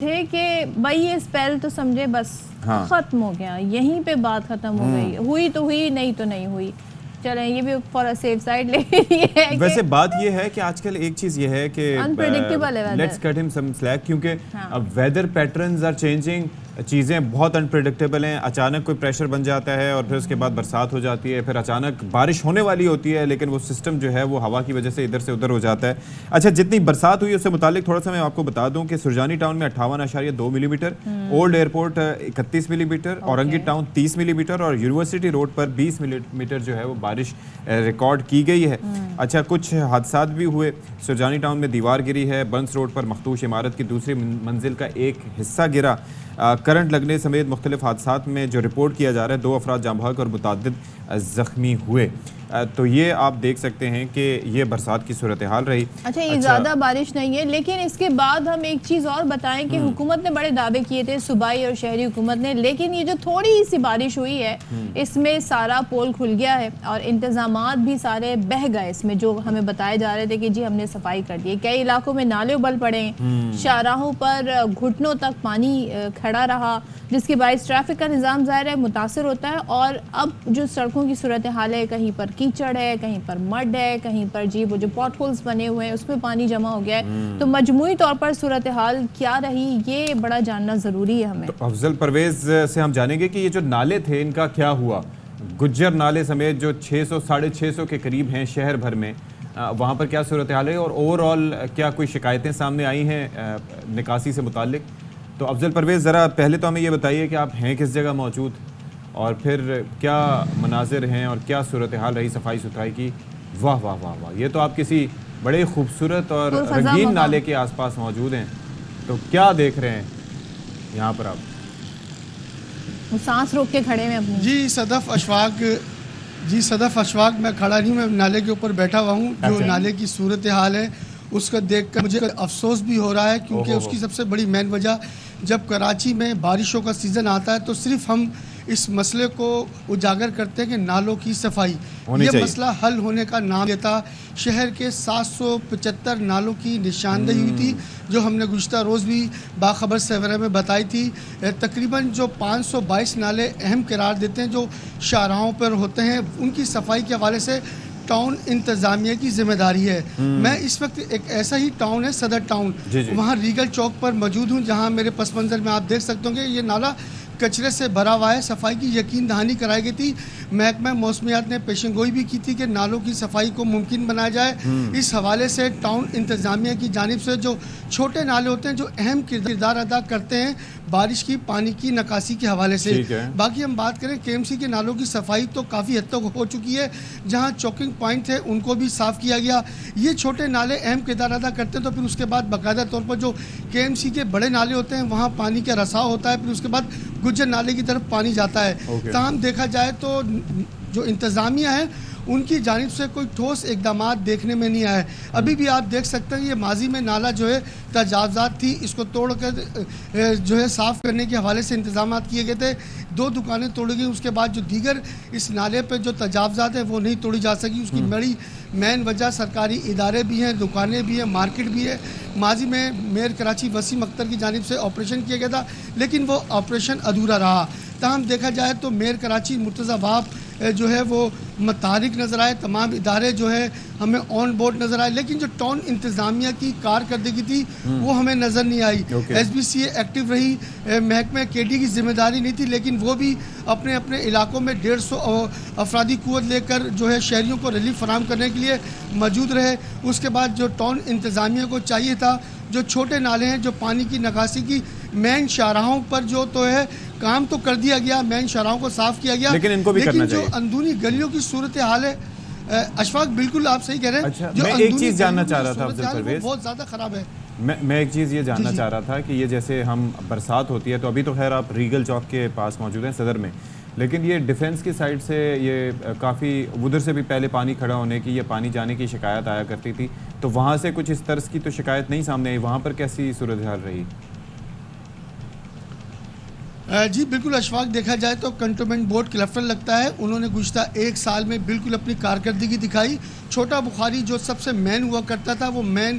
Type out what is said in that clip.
تھے کہ بھائی یہ اسپیل تو سمجھے بس ختم ہو گیا، یہیں پہ بات ختم ہو گئی، ہوئی تو ہوئی، نہیں تو نہیں ہوئی. چلیں یہ بھی فار سیف سائڈ لے رہی ہے. ویسے بات یہ ہے کہ آج کل ایک چیز یہ ہے کہ انپریڈکٹیبل ہے لیٹس کٹ ہم سم سلیک، کیونکہ ویدر پیٹرنز آر چینجنگ، چیزیں بہت انپریڈکٹیبل ہیں. اچانک کوئی پریشر بن جاتا ہے اور پھر اس کے بعد برسات ہو جاتی ہے، پھر اچانک بارش ہونے والی ہوتی ہے لیکن وہ سسٹم جو ہے وہ ہوا کی وجہ سے ادھر سے ادھر ہو جاتا ہے. اچھا، جتنی برسات ہوئی اس سے متعلق تھوڑا سا میں آپ کو بتا دوں کہ سرجانی ٹاؤن میں 58.2 ملی میٹر، اولڈ ایئرپورٹ 31 ملی میٹر، اورنگی ٹاؤن 30 ملی میٹر اور یونیورسٹی روڈ پر 20 ملی میٹر جو ہے وہ بارش ریکارڈ کی گئی ہے. اچھا، کچھ حادثات بھی ہوئے. سرجانی ٹاؤن میں دیوار گری ہے، بنس روڈ پر مخدوش عمارت کی دوسری منزل کا ایک حصہ گرا. کرنٹ لگنے سمیت مختلف حادثات میں جو رپورٹ کیا جا رہا ہے 2 افراد جاں بحق اور متعدد زخمی ہوئے. تو یہ آپ دیکھ سکتے ہیں کہ یہ برسات کی صورتحال رہی. اچھا، یہ زیادہ بارش نہیں ہے، لیکن اس کے بعد ہم ایک چیز اور بتائیں کہ حکومت نے بڑے دعوے کیے تھے، صوبائی اور شہری حکومت نے، لیکن یہ جو تھوڑی سی بارش ہوئی ہے اس میں سارا پول کھل گیا ہے اور انتظامات بھی سارے بہہ گئے. اس میں جو ہمیں بتائے جا رہے تھے کہ جی ہم نے صفائی کر دی، کئی علاقوں میں نالے ابل پڑے ہیں، شاہراہوں پر گھٹنوں تک پانی کھڑا رہا، جس کے باعث ٹریفک کا نظام ظاہر ہے متاثر ہوتا ہے. اور اب جو سڑکوں کی صورتحال ہے، کہیں پر کیچڑ ہے، کہیں پر مڈ ہے، کہیں پر جی وہ جو پاٹ ہولز بنے ہوئے ہیں اس میں پانی جمع ہو گیا ہے. تو مجموعی طور پر صورتحال کیا رہی یہ بڑا جاننا ضروری ہے ہمیں. تو افضل پرویز سے ہم جانیں گے کہ یہ جو نالے تھے ان کا کیا ہوا. گجر نالے سمیت جو 600-650 کے قریب ہیں شہر بھر میں، وہاں پر کیا صورتحال ہے اور اوور آل کیا کوئی شکایتیں سامنے آئی ہیں نکاسی سے متعلق؟ تو افضل پرویز ذرا پہلے تو ہمیں یہ بتائیے کہ آپ ہیں کس جگہ موجود اور پھر کیا مناظر ہیں اور کیا صورتحال رہی صفائی ستھرائی کی. واہ واہ واہ واہ، یہ تو آپ کسی بڑے خوبصورت اور رنگین نالے کے آس پاس موجود ہیں. تو کیا دیکھ رہے ہیں یہاں پر آپ؟ سانس روک کے کھڑے ہیں اپنی. جی صدف اشفاق میں کھڑا نہیں ہوں، میں نالے کے اوپر بیٹھا ہوا ہوں. جو نالے کی صورتحال ہے اس کو دیکھ کر مجھے افسوس بھی ہو رہا ہے، کیونکہ اس کی سب سے بڑی مین وجہ جب کراچی میں بارشوں کا سیزن آتا ہے تو صرف ہم اس مسئلے کو اجاگر کرتے ہیں کہ نالوں کی صفائی. یہ مسئلہ حل ہونے کا نام لیتا. شہر کے 775 نالوں کی نشاندہی ہوئی تھی جو ہم نے گزشتہ روز بھی باخبر سیورہ میں بتائی تھی. تقریباً جو 522 نالے اہم قرار دیتے ہیں جو شاہراہوں پر ہوتے ہیں، ان کی صفائی کے حوالے سے ٹاؤن انتظامیہ کی ذمہ داری ہے. میں اس وقت ایک ایسا ہی ٹاؤن ہے صدر ٹاؤن، وہاں ریگل چوک پر موجود ہوں، جہاں میرے پس منظر میں آپ دیکھ سکتے ہوں کہ یہ نالا کچرے سے بھرا ہوا ہے. صفائی کی یقین دہانی کرائی گئی تھی. محکمہ موسمیات نے پیشن گوئی بھی کی تھی کہ نالوں کی صفائی کو ممکن بنایا جائے. اس حوالے سے ٹاؤن انتظامیہ کی جانب سے جو چھوٹے نالے ہوتے ہیں جو اہم کردار ادا کرتے ہیں بارش کی پانی کی نکاسی کے حوالے سے. باقی ہم بات کریں کے ایم سی کے نالوں کی صفائی تو کافی حد تک ہو چکی ہے. جہاں چوکنگ پوائنٹ تھے ان کو بھی صاف کیا گیا. یہ چھوٹے نالے اہم کردار ادا کرتے ہیں تو پھر اس کے بعد باقاعدہ طور پر جو کے ایم سی کے بڑے نالے ہوتے ہیں وہاں پانی کا رساؤ ہوتا ہے، پھر اس کے بعد گجر نالے کی طرف پانی جاتا ہے. تاہم دیکھا جائے تو جو انتظامیہ ہے ان کی جانب سے کوئی ٹھوس اقدامات دیکھنے میں نہیں آئے. ابھی بھی آپ دیکھ سکتے ہیں یہ ماضی میں نالا جو ہے تجاوزات تھی، اس کو توڑ کر جو ہے صاف کرنے کے حوالے سے انتظامات کیے گئے تھے. 2 دکانیں توڑی گئی، اس کے بعد جو دیگر اس نالے پہ جو تجاوزات ہیں وہ نہیں توڑی جا سکی. اس کی بڑی مین وجہ سرکاری ادارے بھی ہیں، دکانیں بھی ہیں، مارکیٹ بھی ہے. ماضی میں میئر کراچی وسیم اختر کی جانب سے آپریشن کیا گیا تھا لیکن وہ آپریشن ادھورا رہا. تاہم دیکھا جائے تو میئر کراچی مرتضیٰ وہاب جو ہے وہ متحرک نظر آئے، تمام ادارے جو ہے ہمیں آن بورڈ نظر آئے، لیکن جو ٹاؤن انتظامیہ کی کارکردگی تھی وہ ہمیں نظر نہیں آئی. ایس بی سی اے ایکٹیو رہی، محکمہ کے ڈی کی ذمہ داری نہیں تھی لیکن وہ بھی اپنے اپنے علاقوں میں 150 افرادی قوت لے کر جو ہے شہریوں کو ریلیف فراہم کرنے کے لیے موجود رہے. اس کے بعد جو ٹاؤن انتظامیہ کو چاہیے تھا جو چھوٹے نالے ہیں جو پانی کی نکاسی کی مین شاہراہوں پر جو تو ہے کام تو کر دیا گیا، مین شاہراہوں کو صاف کیا گیا، لیکن ان کو بھی کرنا چاہیے. جو اندرونی گلیوں کی صورتحال ہے اشفاق بالکل آپ صحیح کہہ رہے ہیں. جو میں ایک چیز جاننا چاہ رہا تھا افضل پرویز، بہت زیادہ خراب ہے. میں ایک چیز یہ جاننا چاہ رہا تھا کہ یہ جیسے ہم برسات ہوتی ہے تو ابھی تو خیر آپ ریگل چوک کے پاس موجود ہیں صدر میں، لیکن یہ ڈیفنس کی سائڈ سے یہ کافی ادھر سے بھی پہلے پانی کھڑا ہونے کی یا پانی جانے کی شکایت آیا کرتی تھی، تو وہاں سے کچھ اس طرز کی تو شکایت نہیں سامنے آئی. وہاں پر کیسی صورتحال رہی؟ جی بالکل اشفاق، دیکھا جائے تو کنٹونمنٹ بورڈ کلفٹن لگتا ہے انہوں نے گزشتہ 1 سال میں بالکل اپنی کارکردگی دکھائی. چھوٹا بخاری جو سب سے مین ہوا کرتا تھا وہ مین